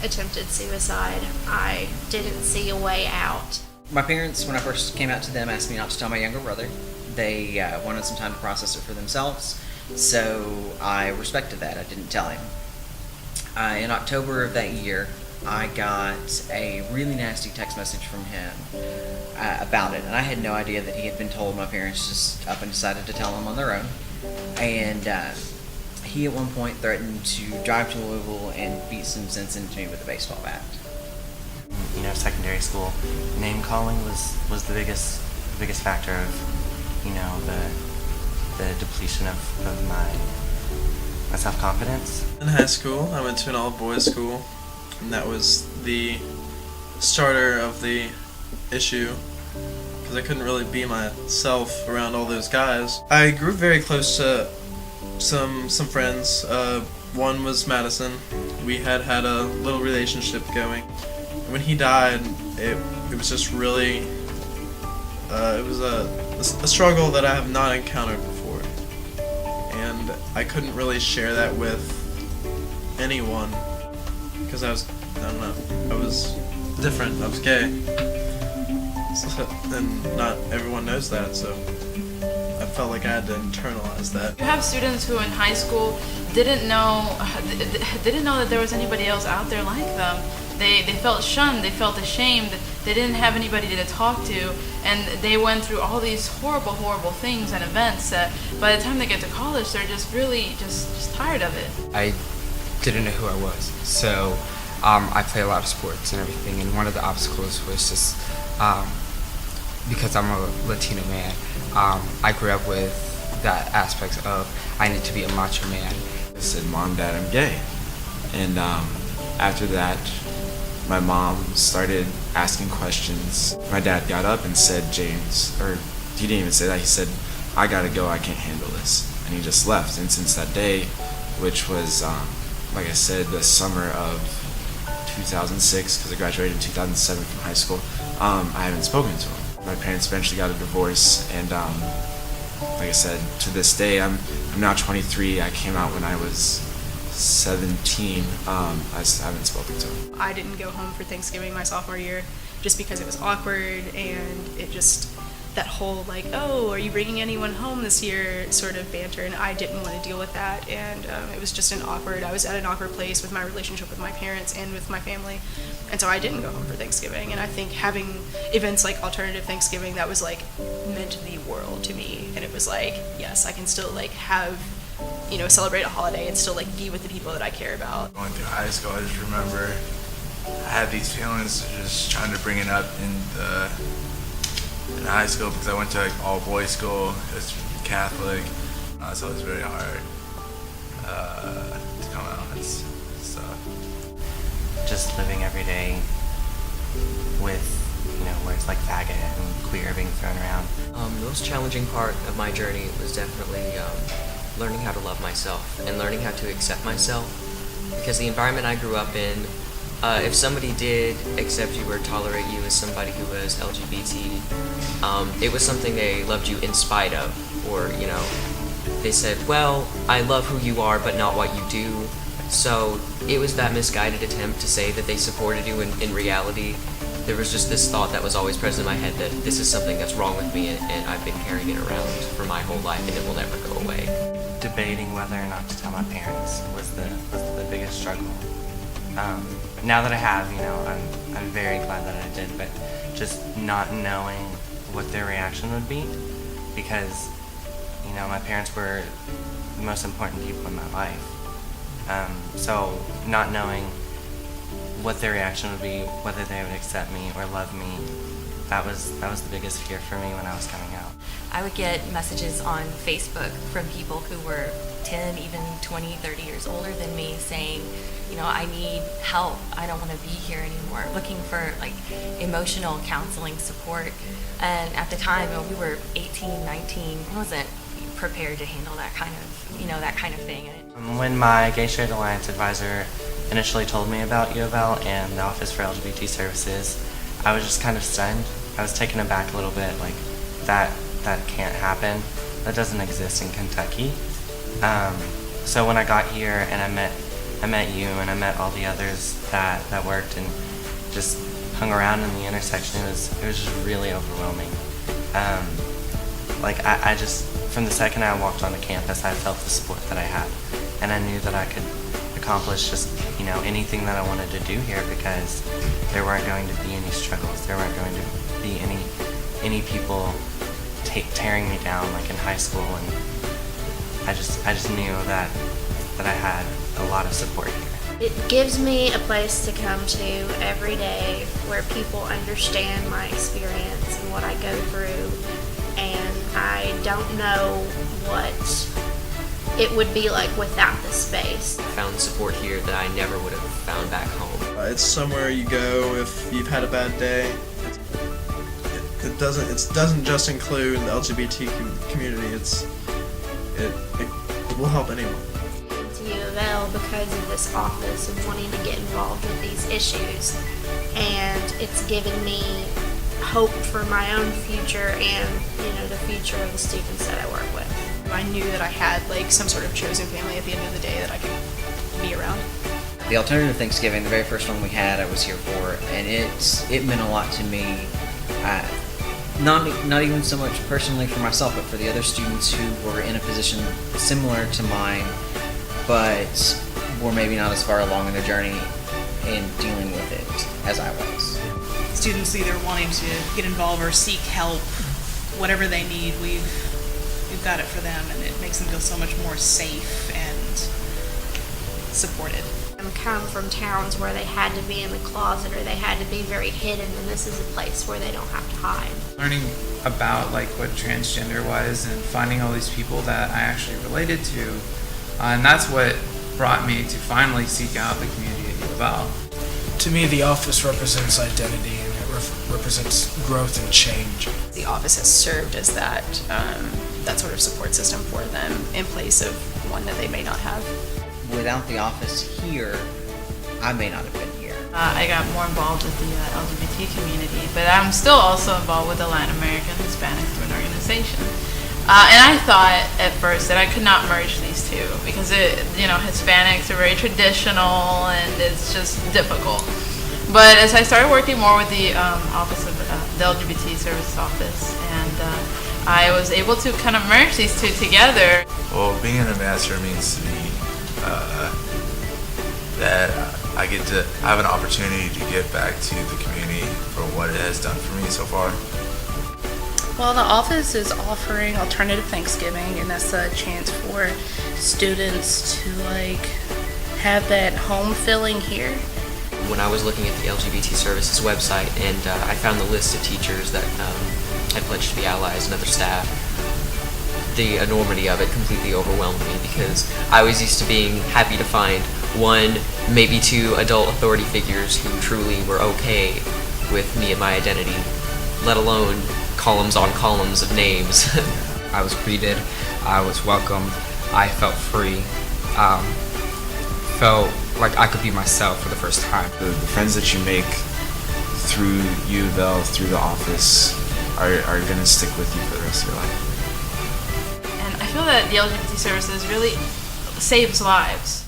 attempted suicide. I didn't see a way out. My parents, when I first came out to them, asked me not to tell my younger brother. They wanted some time to process it for themselves, so I respected that. I didn't tell him. In October of that year, I got a really nasty text message from him about it, and I had no idea that he had been told. My parents just up and decided to tell him on their own. And he at one point threatened to drive to Louisville and beat some sense into me with a baseball bat. You know, secondary school, name calling was the biggest factor of, you know, the depletion of my self-confidence. In high school, I went to an all-boys school, and that was the starter of the issue, because I couldn't really be myself around all those guys. I grew very close to some friends. One was Madison. We had a little relationship going. When he died, it was just really, it was a struggle that I have not encountered before, and I couldn't really share that with anyone because I was different. I was gay, and not everyone knows that, so I felt like I had to internalize that. You have students who in high school didn't know that there was anybody else out there like them. They felt shunned, they felt ashamed, they didn't have anybody to talk to, and they went through all these horrible things and events that by the time they get to college, they're just really just tired of it. I didn't know who I was, so I play a lot of sports and everything, and one of the obstacles was just because I'm a Latino man, I grew up with that aspect of I need to be a macho man. I said, "Mom, Dad, I'm gay," and after that, my mom started asking questions. My dad got up and said, "James," or he didn't even say that, he said, "I gotta go, I can't handle this," and he just left. And since that day, which was, like I said, the summer of 2006, because I graduated in 2007 from high school, I haven't spoken to him. My parents eventually got a divorce, and like I said, to this day, I'm now 23. I came out when I was 17. I just haven't spoken to him. I didn't go home for Thanksgiving my sophomore year just because it was awkward, and it just, that whole like, "Oh, are you bringing anyone home this year" sort of banter, and I didn't want to deal with that, and it was just I was at an awkward place with my relationship with my parents and with my family, and so I didn't go home for Thanksgiving. And I think having events like Alternative Thanksgiving, that was like meant the world to me, and it was like, yes, I can still like have, you know, celebrate a holiday and still like be with the people that I care about. Going through high school, I just remember I had these feelings just trying to bring it up in high school, because I went to like all boys school. It's Catholic, so it's very hard to come out and stuff. Just living every day with, you know, words like faggot and queer being thrown around. The most challenging part of my journey was definitely learning how to love myself and learning how to accept myself, because the environment I grew up in, if somebody did accept you or tolerate you as somebody who was LGBT, it was something they loved you in spite of, or, you know, they said, "Well, I love who you are, but not what you do." So it was that misguided attempt to say that they supported you. In reality, there was just this thought that was always present in my head that this is something that's wrong with me, and I've been carrying it around for my whole life, and it will never go away. Debating whether or not to tell my parents was the biggest struggle. Now that I have, you know, I'm very glad that I did, but just not knowing what their reaction would be, because, you know, my parents were the most important people in my life. So not knowing what their reaction would be, whether they would accept me or love me, that was the biggest fear for me when I was coming out. I would get messages on Facebook from people who were 10, even 20, 30 years older than me saying, you know, I need help, I don't want to be here anymore, looking for like emotional counseling support. And at the time, when we were 18, 19, I wasn't prepared to handle that kind of, you know, that kind of thing. When my Gay Straight Alliance advisor initially told me about U of L and the Office for LGBT Services, I was just kind of stunned. I was taken aback a little bit, like, that can't happen. That doesn't exist in Kentucky. So when I got here and I met I met you and I met all the others that worked and just hung around in the intersection. It was just really overwhelming. I just, from the second I walked onto campus, I felt the support that I had, and I knew that I could accomplish just, anything that I wanted to do here, because there weren't going to be any struggles. There weren't going to be any people tearing me down like in high school, and I just knew that I had a lot of support here. It gives me a place to come to every day where people understand my experience and what I go through, and I don't know what it would be like without the space. I found support here that I never would have found back home. It's somewhere you go if you've had a bad day. It doesn't just include the LGBT community. It will help anyone. To U of L because of this office and wanting to get involved with these issues, and it's given me hope for my own future and the future of the students that I work with. I knew that I had some sort of chosen family at the end of the day that I could be around. The alternative Thanksgiving, the very first one we had, I was here for, and it meant a lot to me. Not even so much personally for myself, but for the other students who were in a position similar to mine, but were maybe not as far along in their journey in dealing with it as I was. Students either wanting to get involved or seek help, whatever they need, we've got it for them, and it makes them feel so much more safe and supported. Come from towns where they had to be in the closet or they had to be very hidden, and this is a place where they don't have to hide. Learning about what transgender was and finding all these people that I actually related to, and that's what brought me to finally seek out the community at U of L. To me, the office represents identity, and it represents growth and change. The office has served as that sort of support system for them in place of one that they may not have. Without the office here, I may not have been here. I got more involved with the LGBT community, but I'm still also involved with the Latin American Hispanic through an organization. And I thought at first that I could not merge these two because Hispanics are very traditional and it's just difficult. But as I started working more with the office of the LGBT Services Office, and I was able to kind of merge these two together. Well, being an ambassador means to me that I get to have an opportunity to give back to the community for what it has done for me so far. Well, the office is offering alternative Thanksgiving, and that's a chance for students to have that home feeling here. When I was looking at the LGBT Services website, and I found the list of teachers that had pledged to be allies and other staff, the enormity of it completely overwhelmed me, because I was used to being happy to find one, maybe two adult authority figures who truly were okay with me and my identity, let alone columns on columns of names. I was greeted, I was welcomed, I felt free, felt like I could be myself for the first time. The friends that you make through U of L, through the office, are going to stick with you for the rest of your life. And I feel that the LGBT services really saves lives.